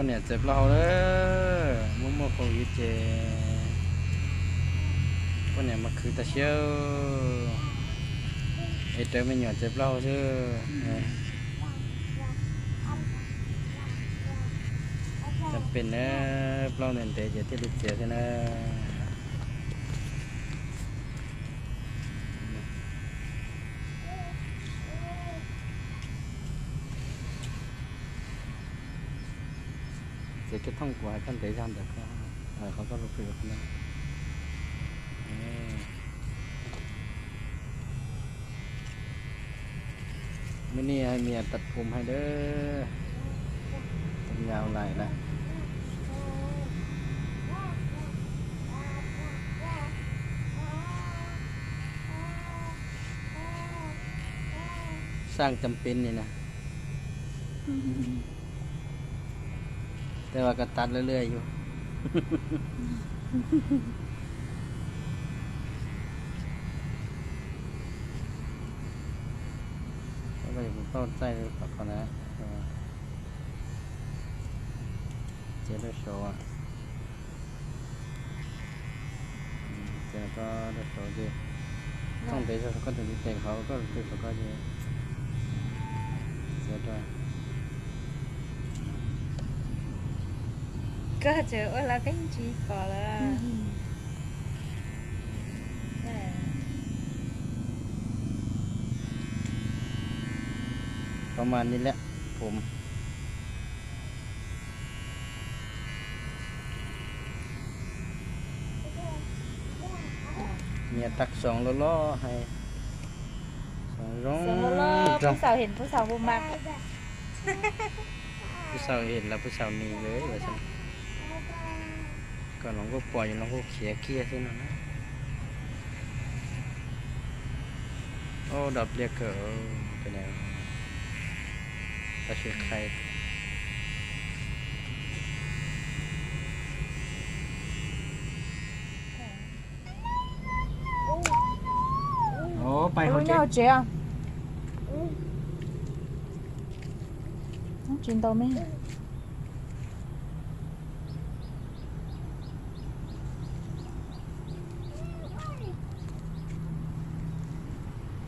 เนี่ยเจ็บเราเลยมุ่งมั่วโควิดเจพวกเนี่ยมาคือตะเชียวไอ้เจ้าไม่หยอดเจ็บเราเชื่อจะเป็นนะเราเนี่ยเตะเจที่ลูกเสียใช่ไหมเจก็ท่องกว่าท่านเตะจานแต่เขาก็รู้สึกแบบนั้นไม่นี่ให้เมียตัดผมให้เด้อผมยาวไหลนะสร้างจำเป็นนี่นะแต่ว่าก็ตัดเรื่อยๆอยู่แล้วก็อย่างต้นใจเลยต่อก่อนนะเจได้โชว์อ่ะเจก็ได้โชว์ดิต้องเตะเขาก็ถึงเตะเขาก็คือเขาก็จะเสียด้วยก็เจอว่าเราcái chi cò là ประมาณนี้แหละผมเมียตักสองล้อให้สองร้อง ผู้สาวเห็นผู้สาวบุมัก ผู้สาวเห็นแล้วผู้สาวหนีเลยว่าฉันก็น้องก็ปล่อยน้องก็เขียเคี้ยใช่ไหมนะโอ้ดับเรียกเกอไปไหนตาชุดใครโอ้ไปเขาเจ๊ chị à nó chuyện tao mấy